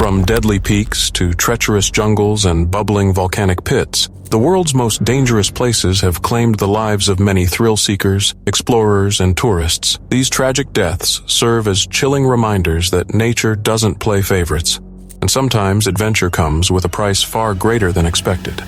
From deadly peaks to treacherous jungles and bubbling volcanic pits, the world's most dangerous places have claimed the lives of many thrill seekers, explorers, and tourists. These tragic deaths serve as chilling reminders that nature doesn't play favorites, and sometimes adventure comes with a price far greater than expected.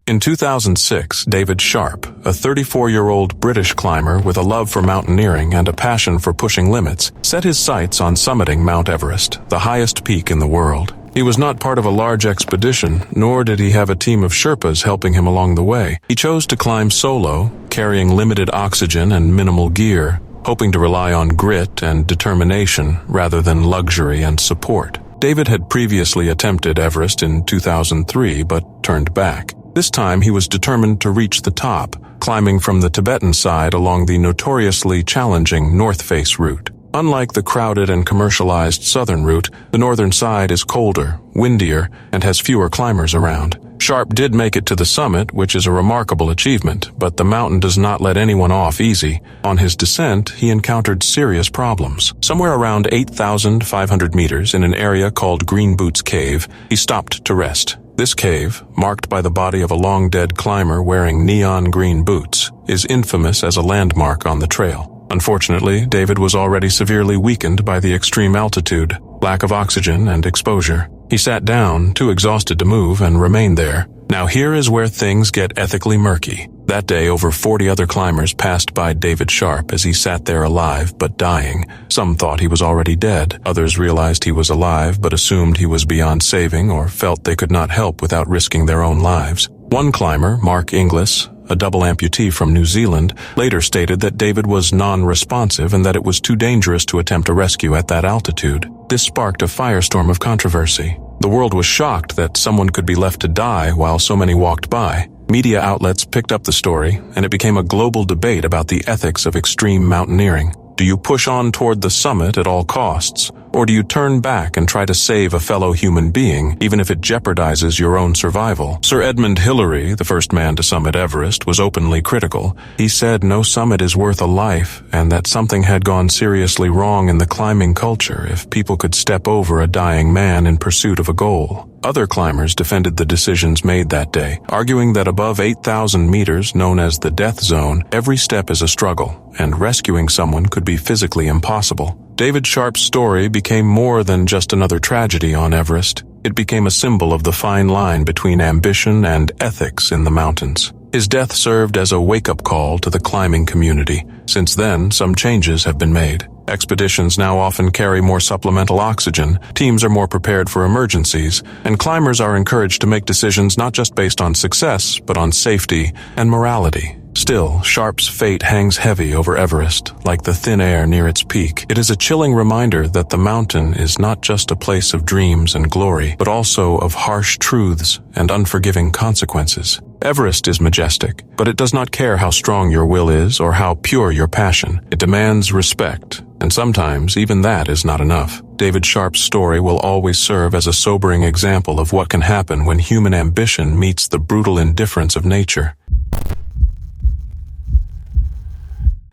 In 2006, David Sharp, a 34-year-old British climber with a love for mountaineering and a passion for pushing limits, set his sights on summiting Mount Everest, the highest peak in the world. He was not part of a large expedition, nor did he have a team of Sherpas helping him along the way. He chose to climb solo, carrying limited oxygen and minimal gear, hoping to rely on grit and determination rather than luxury and support. David had previously attempted Everest in 2003 but turned back. This time he was determined to reach the top, climbing from the Tibetan side along the notoriously challenging North Face route. Unlike the crowded and commercialized southern route, the northern side is colder, windier, and has fewer climbers around. Sharp did make it to the summit, which is a remarkable achievement, but the mountain does not let anyone off easy. On his descent, he encountered serious problems. Somewhere around 8,500 meters in an area called Green Boots Cave, he stopped to rest. This cave, marked by the body of a long-dead climber wearing neon green boots, is infamous as a landmark on the trail. Unfortunately, David was already severely weakened by the extreme altitude, lack of oxygen, and exposure. He sat down, too exhausted to move, and remained there. Now here is where things get ethically murky. That day, over 40 other climbers passed by David Sharp as he sat there alive but dying. Some thought he was already dead. Others realized he was alive but assumed he was beyond saving or felt they could not help without risking their own lives. One climber, Mark Inglis, a double amputee from New Zealand, later stated that David was non-responsive and that it was too dangerous to attempt a rescue at that altitude. This sparked a firestorm of controversy. The world was shocked that someone could be left to die while so many walked by. Media outlets picked up the story, and it became a global debate about the ethics of extreme mountaineering. Do you push on toward the summit at all costs, or do you turn back and try to save a fellow human being, even if it jeopardizes your own survival? Sir Edmund Hillary, the first man to summit Everest, was openly critical. He said no summit is worth a life, and that something had gone seriously wrong in the climbing culture if people could step over a dying man in pursuit of a goal. Other climbers defended the decisions made that day, arguing that above 8,000 meters, known as the death zone, every step is a struggle, and rescuing someone could be physically impossible. David Sharp's story became more than just another tragedy on Everest. It became a symbol of the fine line between ambition and ethics in the mountains. His death served as a wake-up call to the climbing community. Since then, some changes have been made. Expeditions now often carry more supplemental oxygen, teams are more prepared for emergencies, and climbers are encouraged to make decisions not just based on success, but on safety and morality. Still, Sharp's fate hangs heavy over Everest, like the thin air near its peak. It is a chilling reminder that the mountain is not just a place of dreams and glory, but also of harsh truths and unforgiving consequences. Everest is majestic, but it does not care how strong your will is or how pure your passion. It demands respect, and sometimes even that is not enough. David Sharp's story will always serve as a sobering example of what can happen when human ambition meets the brutal indifference of nature.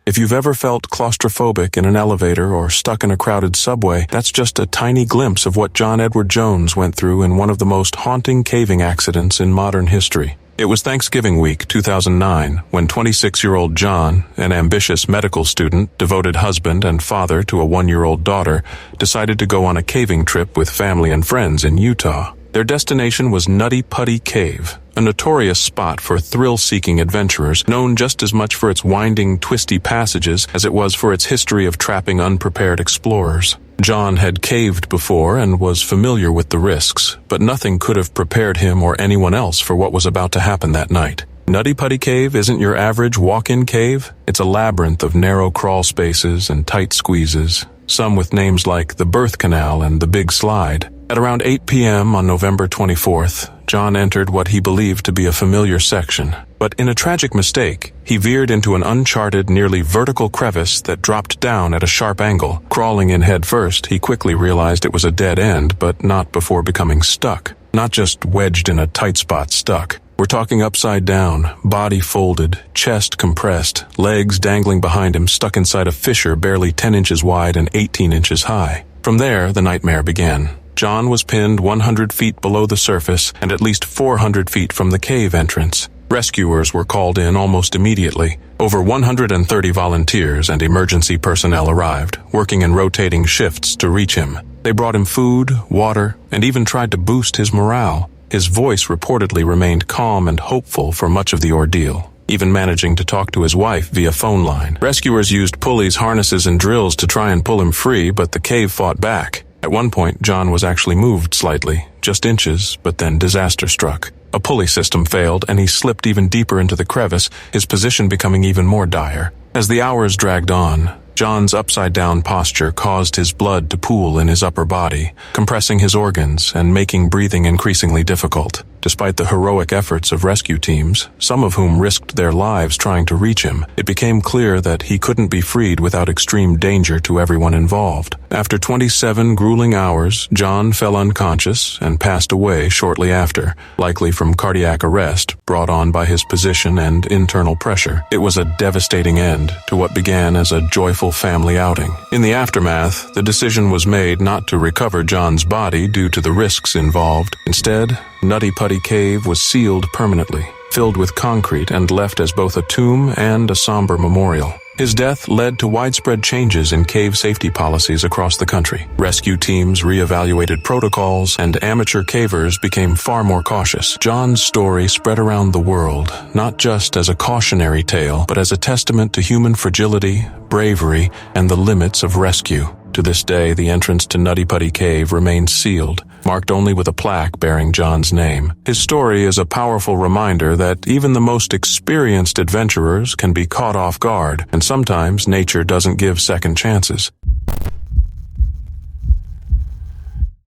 If you've ever felt claustrophobic in an elevator or stuck in a crowded subway, that's just a tiny glimpse of what John Edward Jones went through in one of the most haunting caving accidents in modern history. It was Thanksgiving week 2009 when 26-year-old John, an ambitious medical student, devoted husband and father to a 1-year-old daughter, decided to go on a caving trip with family and friends in Utah. Their destination was Nutty Putty Cave, a notorious spot for thrill-seeking adventurers, known just as much for its winding, twisty passages as it was for its history of trapping unprepared explorers. John had caved before and was familiar with the risks, but nothing could have prepared him or anyone else for what was about to happen that night. Nutty Putty Cave isn't your average walk-in cave. It's a labyrinth of narrow crawl spaces and tight squeezes, some with names like the Birth Canal and the Big Slide. At around 8 p.m. on November 24th, John entered what he believed to be a familiar section. But in a tragic mistake, he veered into an uncharted, nearly vertical crevice that dropped down at a sharp angle. Crawling in head first, he quickly realized it was a dead end, but not before becoming stuck. Not just wedged in a tight spot stuck. We're talking upside down, body folded, chest compressed, legs dangling behind him, stuck inside a fissure barely 10 inches wide and 18 inches high. From there, the nightmare began. John was pinned 100 feet below the surface and at least 400 feet from the cave entrance. Rescuers were called in almost immediately. Over 130 volunteers and emergency personnel arrived, working in rotating shifts to reach him. They brought him food, water, and even tried to boost his morale. His voice reportedly remained calm and hopeful for much of the ordeal, even managing to talk to his wife via phone line. Rescuers used pulleys, harnesses, and drills to try and pull him free, but the cave fought back. At one point, John was actually moved slightly, just inches, but then disaster struck. A pulley system failed, and he slipped even deeper into the crevice, his position becoming even more dire. As the hours dragged on, John's upside-down posture caused his blood to pool in his upper body, compressing his organs and making breathing increasingly difficult. Despite the heroic efforts of rescue teams, some of whom risked their lives trying to reach him, it became clear that he couldn't be freed without extreme danger to everyone involved. After 27 grueling hours, John fell unconscious and passed away shortly after, likely from cardiac arrest brought on by his position and internal pressure. It was a devastating end to what began as a joyful family outing. In the aftermath, the decision was made not to recover John's body due to the risks involved. Instead, Nutty Putty Cave was sealed permanently, filled with concrete and left as both a tomb and a somber memorial. His death led to widespread changes in cave safety policies across the country. Rescue teams reevaluated protocols, and amateur cavers became far more cautious. John's story spread around the world, not just as a cautionary tale, but as a testament to human fragility, bravery, and the limits of rescue. To this day, the entrance to Nutty Putty Cave remains sealed, marked only with a plaque bearing John's name. His story is a powerful reminder that even the most experienced adventurers can be caught off guard, and sometimes nature doesn't give second chances.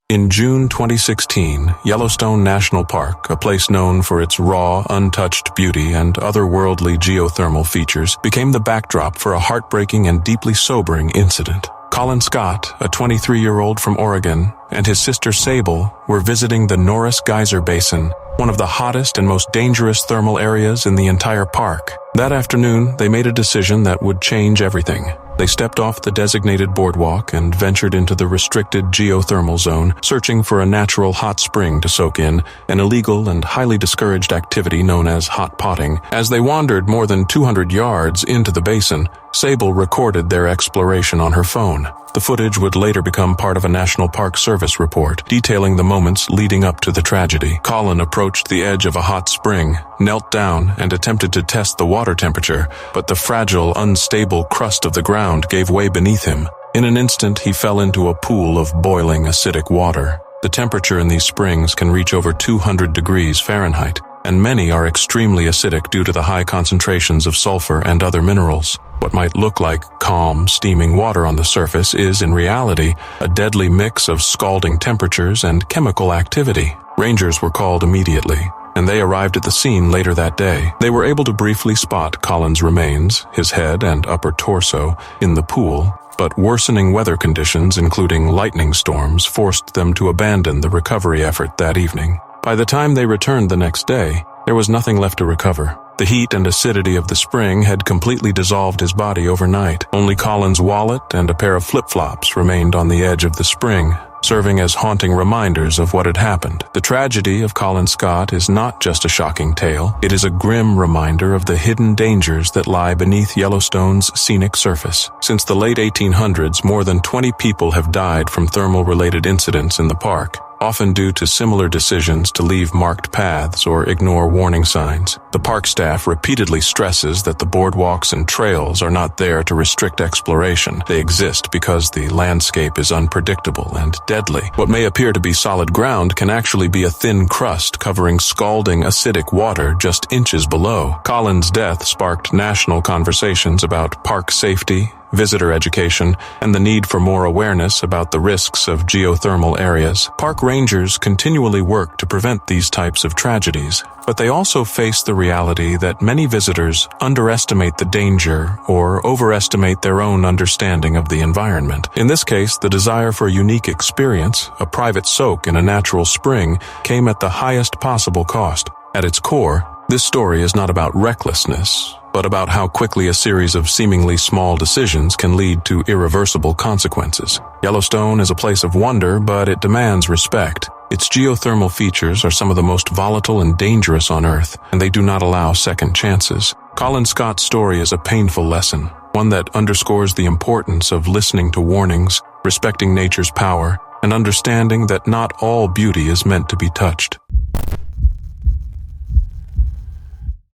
In June 2016, Yellowstone National Park, a place known for its raw, untouched beauty and otherworldly geothermal features, became the backdrop for a heartbreaking and deeply sobering incident. Colin Scott, a 23-year-old from Oregon, and his sister Sable were visiting the Norris Geyser Basin, one of the hottest and most dangerous thermal areas in the entire park. That afternoon, they made a decision that would change everything. They stepped off the designated boardwalk and ventured into the restricted geothermal zone, searching for a natural hot spring to soak in, an illegal and highly discouraged activity known as hot potting. As they wandered more than 200 yards into the basin, Sable recorded their exploration on her phone. The footage would later become part of a National Park Service report, detailing the moments leading up to the tragedy. Colin approached the edge of a hot spring, knelt down, and attempted to test the water temperature, but the fragile, unstable crust of the ground gave way beneath him. In an instant, he fell into a pool of boiling, acidic water. The temperature in these springs can reach over 200 degrees Fahrenheit, and many are extremely acidic due to the high concentrations of sulfur and other minerals. What might look like calm, steaming water on the surface is, in reality, a deadly mix of scalding temperatures and chemical activity. Rangers were called immediately, and they arrived at the scene later that day. They were able to briefly spot Colin's remains, his head and upper torso, in the pool, but worsening weather conditions, including lightning storms, forced them to abandon the recovery effort that evening. By the time they returned the next day, there was nothing left to recover. The heat and acidity of the spring had completely dissolved his body overnight. Only Colin's wallet and a pair of flip-flops remained on the edge of the spring, serving as haunting reminders of what had happened. The tragedy of Colin Scott is not just a shocking tale. It is a grim reminder of the hidden dangers that lie beneath Yellowstone's scenic surface. Since the late 1800s, more than 20 people have died from thermal-related incidents in the park, often due to similar decisions to leave marked paths or ignore warning signs. The park staff repeatedly stresses that the boardwalks and trails are not there to restrict exploration. They exist because the landscape is unpredictable and deadly. What may appear to be solid ground can actually be a thin crust covering scalding acidic water just inches below. Colin's death sparked national conversations about park safety, visitor education, and the need for more awareness about the risks of geothermal areas. Park rangers continually work to prevent these types of tragedies, but they also face the reality that many visitors underestimate the danger or overestimate their own understanding of the environment. In this case, the desire for a unique experience, a private soak in a natural spring, came at the highest possible cost. At its core, this story is not about recklessness, but about how quickly a series of seemingly small decisions can lead to irreversible consequences. Yellowstone is a place of wonder, but it demands respect. Its geothermal features are some of the most volatile and dangerous on Earth, and they do not allow second chances. Colin Scott's story is a painful lesson, one that underscores the importance of listening to warnings, respecting nature's power, and understanding that not all beauty is meant to be touched.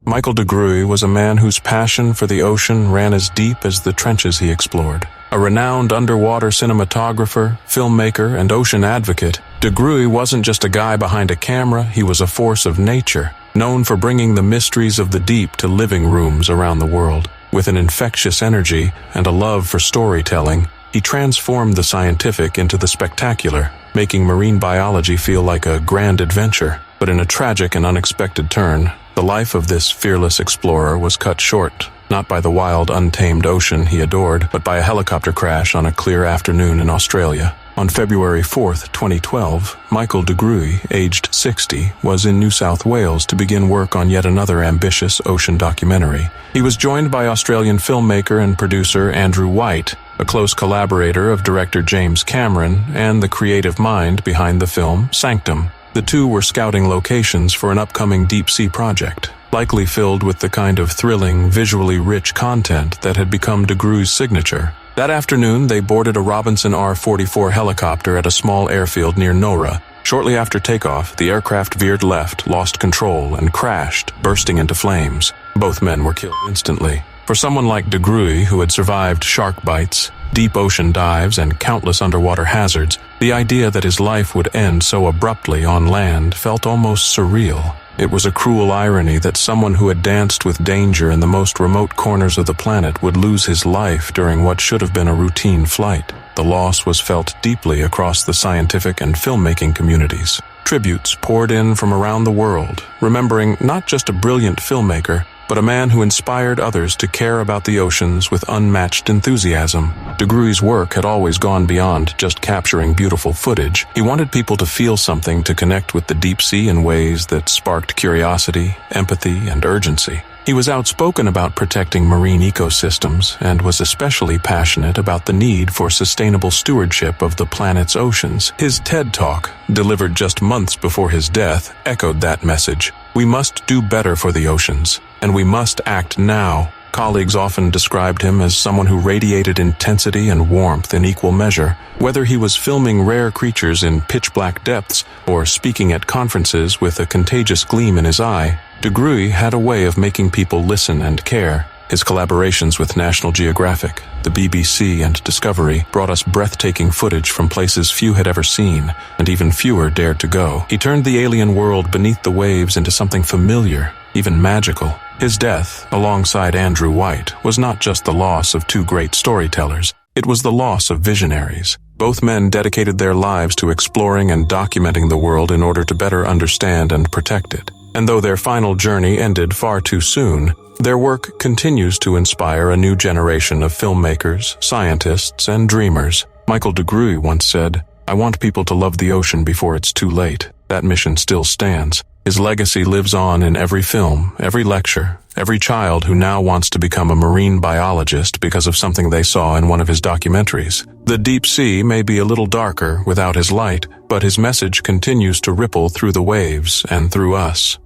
Michael DeGruy was a man whose passion for the ocean ran as deep as the trenches he explored. A renowned underwater cinematographer, filmmaker, and ocean advocate, DeGruy wasn't just a guy behind a camera, he was a force of nature, known for bringing the mysteries of the deep to living rooms around the world. With an infectious energy and a love for storytelling, he transformed the scientific into the spectacular, making marine biology feel like a grand adventure. But in a tragic and unexpected turn, the life of this fearless explorer was cut short, not by the wild, untamed ocean he adored, but by a helicopter crash on a clear afternoon in Australia. On February 4, 2012, Michael DeGruy, aged 60, was in New South Wales to begin work on yet another ambitious ocean documentary. He was joined by Australian filmmaker and producer Andrew White, a close collaborator of director James Cameron, and the creative mind behind the film Sanctum. The two were scouting locations for an upcoming deep-sea project, likely filled with the kind of thrilling, visually rich content that had become DeGruy's signature. That afternoon, they boarded a Robinson R-44 helicopter at a small airfield near Nora. Shortly after takeoff, the aircraft veered left, lost control, and crashed, bursting into flames. Both men were killed instantly. For someone like DeGruy, who had survived shark bites, deep ocean dives, and countless underwater hazards, the idea that his life would end so abruptly on land felt almost surreal. It was a cruel irony that someone who had danced with danger in the most remote corners of the planet would lose his life during what should have been a routine flight. The loss was felt deeply across the scientific and filmmaking communities. Tributes poured in from around the world, remembering not just a brilliant filmmaker, but a man who inspired others to care about the oceans with unmatched enthusiasm. DeGruy's work had always gone beyond just capturing beautiful footage. He wanted people to feel something, to connect with the deep sea in ways that sparked curiosity, empathy, and urgency. He was outspoken about protecting marine ecosystems and was especially passionate about the need for sustainable stewardship of the planet's oceans. His TED Talk, delivered just months before his death, echoed that message. We must do better for the oceans, and we must act now. Colleagues often described him as someone who radiated intensity and warmth in equal measure. Whether he was filming rare creatures in pitch-black depths or speaking at conferences with a contagious gleam in his eye, DeGruy had a way of making people listen and care. His collaborations with National Geographic, the BBC, and Discovery brought us breathtaking footage from places few had ever seen, and even fewer dared to go. He turned the alien world beneath the waves into something familiar, even magical. His death, alongside Andrew White, was not just the loss of two great storytellers. It was the loss of visionaries. Both men dedicated their lives to exploring and documenting the world in order to better understand and protect it. And though their final journey ended far too soon, their work continues to inspire a new generation of filmmakers, scientists, and dreamers. Michael DeGruy once said, "I want people to love the ocean before it's too late." That mission still stands. His legacy lives on in every film, every lecture, every child who now wants to become a marine biologist because of something they saw in one of his documentaries. The deep sea may be a little darker without his light, but his message continues to ripple through the waves and through us.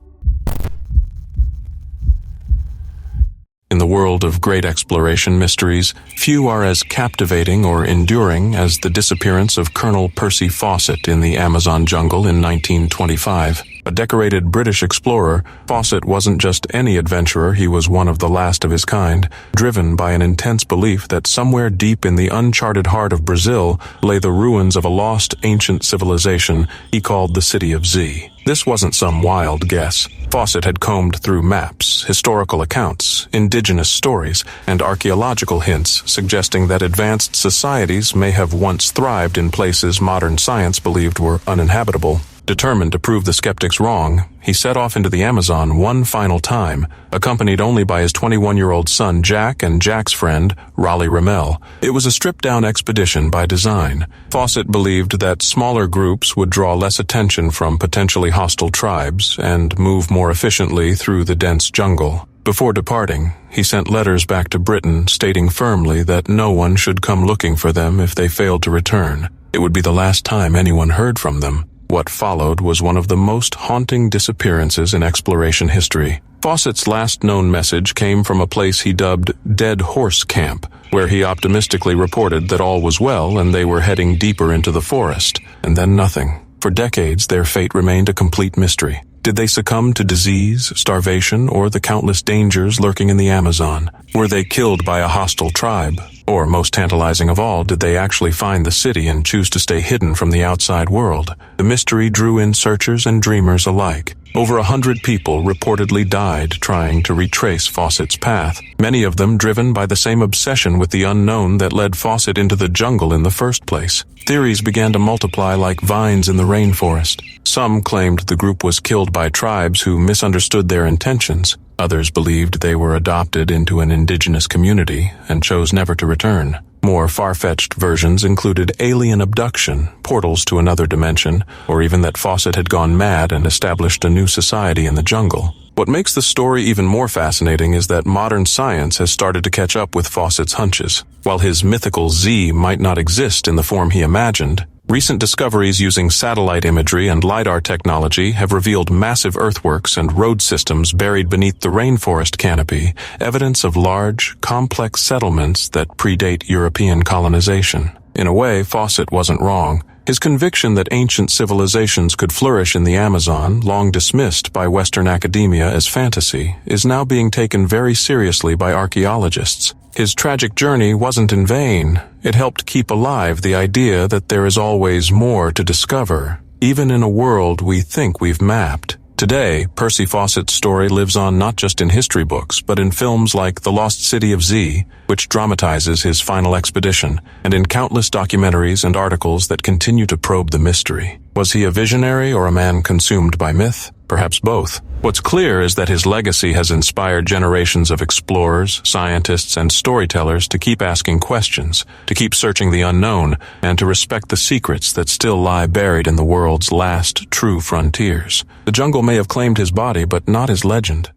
In the world of great exploration mysteries, few are as captivating or enduring as the disappearance of Colonel Percy Fawcett in the Amazon jungle in 1925. A decorated British explorer, Fawcett wasn't just any adventurer, he was one of the last of his kind, driven by an intense belief that somewhere deep in the uncharted heart of Brazil lay the ruins of a lost ancient civilization he called the City of Z. This wasn't some wild guess. Fawcett had combed through maps, historical accounts, indigenous stories, and archaeological hints suggesting that advanced societies may have once thrived in places modern science believed were uninhabitable. Determined to prove the skeptics wrong, he set off into the Amazon one final time, accompanied only by his 21-year-old son Jack and Jack's friend, Raleigh Ramel. It was a stripped-down expedition by design. Fawcett believed that smaller groups would draw less attention from potentially hostile tribes and move more efficiently through the dense jungle. Before departing, he sent letters back to Britain stating firmly that no one should come looking for them if they failed to return. It would be the last time anyone heard from them. What followed was one of the most haunting disappearances in exploration history. Fawcett's last known message came from a place he dubbed Dead Horse Camp, where he optimistically reported that all was well and they were heading deeper into the forest. And then nothing. For decades, their fate remained a complete mystery. Did they succumb to disease, starvation, or the countless dangers lurking in the Amazon? Were they killed by a hostile tribe? Or, most tantalizing of all, did they actually find the city and choose to stay hidden from the outside world? The mystery drew in searchers and dreamers alike. Over 100 people reportedly died trying to retrace Fawcett's path, many of them driven by the same obsession with the unknown that led Fawcett into the jungle in the first place. Theories began to multiply like vines in the rainforest. Some claimed the group was killed by tribes who misunderstood their intentions. Others believed they were adopted into an indigenous community and chose never to return. More far-fetched versions included alien abduction, portals to another dimension, or even that Fawcett had gone mad and established a new society in the jungle. What makes the story even more fascinating is that modern science has started to catch up with Fawcett's hunches. While his mythical Z might not exist in the form he imagined, recent discoveries using satellite imagery and LiDAR technology have revealed massive earthworks and road systems buried beneath the rainforest canopy, evidence of large, complex settlements that predate European colonization. In a way, Fawcett wasn't wrong. His conviction that ancient civilizations could flourish in the Amazon, long dismissed by Western academia as fantasy, is now being taken very seriously by archaeologists. His tragic journey wasn't in vain. It helped keep alive the idea that there is always more to discover, even in a world we think we've mapped. Today, Percy Fawcett's story lives on not just in history books, but in films like The Lost City of Z, which dramatizes his final expedition, and in countless documentaries and articles that continue to probe the mystery. Was he a visionary or a man consumed by myth? Perhaps both. What's clear is that his legacy has inspired generations of explorers, scientists, and storytellers to keep asking questions, to keep searching the unknown, and to respect the secrets that still lie buried in the world's last true frontiers. The jungle may have claimed his body, but not his legend.